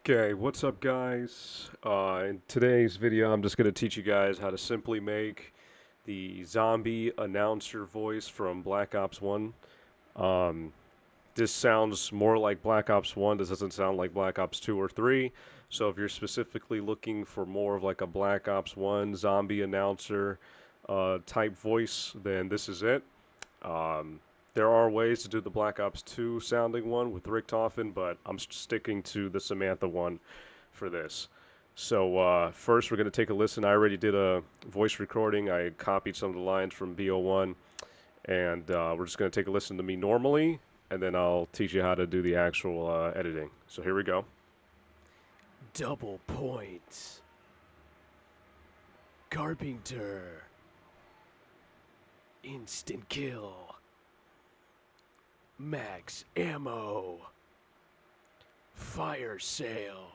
Okay, what's up guys? In today's video I'm just going to teach you guys how to simply make the zombie announcer voice from Black Ops 1. Um, this sounds more like Black Ops 1, this doesn't sound like Black Ops 2 or 3. So if you're specifically looking for more of like a Black Ops 1 zombie announcer type voice, then this is it. Um, there are ways to do the Black Ops 2 sounding one with Richtofen, but I'm sticking to the Samantha one for this. So first we're going to take a listen. I already did a voice recording. I copied some of the lines from BO1, and we're just going to take a listen to me normally, and then I'll teach you how to do the actual editing. So here we go. Double point. Carpenter. Instant kill. Max ammo. Fire sale.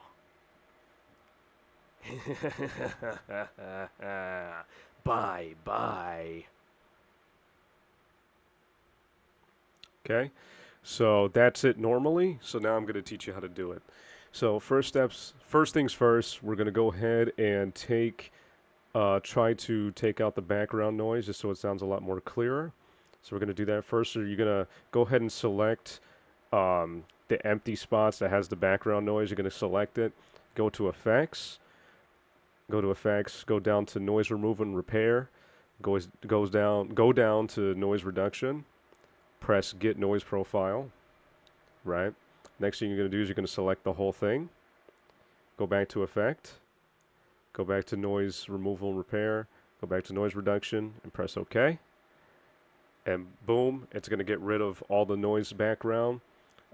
Bye bye. Okay, so that's it normally. So now I'm going to teach you how to do it. So first things first, we're going to go ahead and try to take out the background noise just so it sounds a lot more clearer. So we're going to do that first. So you're going to go ahead and select the empty spots that has the background noise. You're going to select it, go to Effects, go down to Noise Removal and Repair, go down to Noise Reduction, press Get Noise Profile, right? Next thing you're going to do is you're going to select the whole thing, go back to Effect, go back to Noise Removal and Repair, go back to Noise Reduction, and press OK. And boom, it's going to get rid of all the noise background.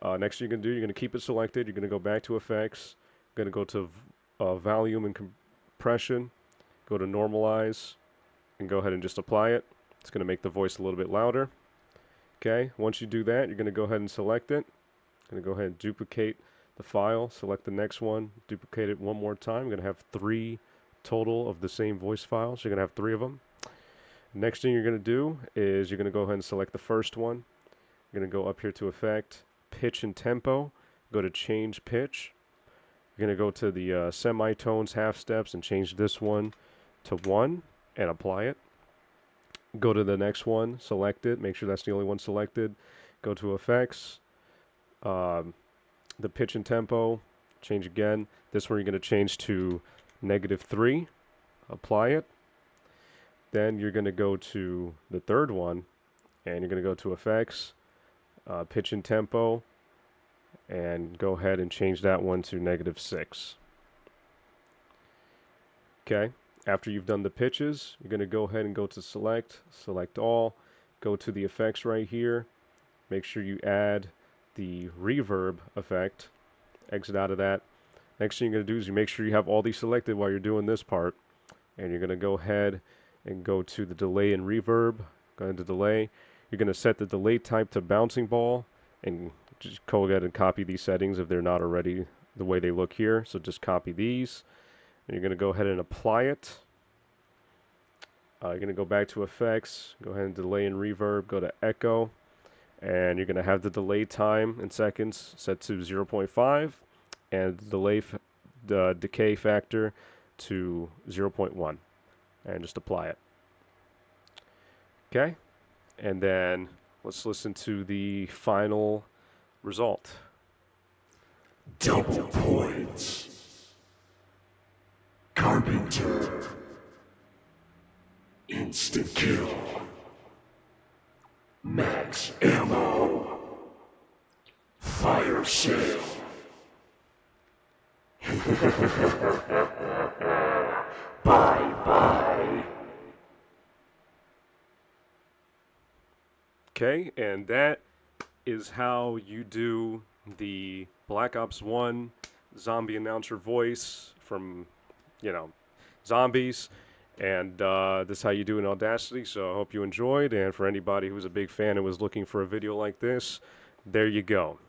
Next thing you're going to do, you're going to keep it selected. You're going to go back to Effects, going to go to Volume and Compression, go to Normalize, and go ahead and just apply it. It's going to make the voice a little bit louder. Okay, once you do that, you're going to go ahead and select it. Going to go ahead and duplicate the file, select the next one, duplicate it one more time. You're going to have 3 total of the same voice files. You're going to have 3 of them. Next thing you're going to do is you're going to go ahead and select the first one. You're going to go up here to Effect, Pitch and Tempo, go to Change Pitch. You're going to go to the semitones, half steps, and change this one to 1 and apply it. Go to the next one, select it, make sure that's the only one selected. Go to Effects, the Pitch and Tempo, change again. This one you're going to change to -3, apply it. Then you're going to go to the third one, and you're going to go to Effects, Pitch and Tempo, and go ahead and change that one to -6. Okay, after you've done the pitches, you're going to go ahead and go to select all, go to the effects right here, make sure you add the reverb effect, exit out of that. Next thing you're going to do is you make sure you have all these selected while you're doing this part, and you're going to go ahead and go to the delay and reverb, go into delay. You're going to set the delay type to bouncing ball, and just go ahead and copy these settings if they're not already the way they look here. So just copy these, and you're going to go ahead and apply it. You're going to go back to Effects, go ahead and delay and reverb, go to Echo, and you're going to have the delay time in seconds set to 0.5, and the decay factor to 0.1, and just apply it. Okay, and then let's listen to the final result. Double point. Carpenter. Instant kill. Max ammo. Fire sale. Bye bye. Okay, and that is how you do the Black Ops 1 zombie announcer voice from, zombies. And this is how you do in Audacity. So I hope you enjoyed. And for anybody who's a big fan and was looking for a video like this, there you go.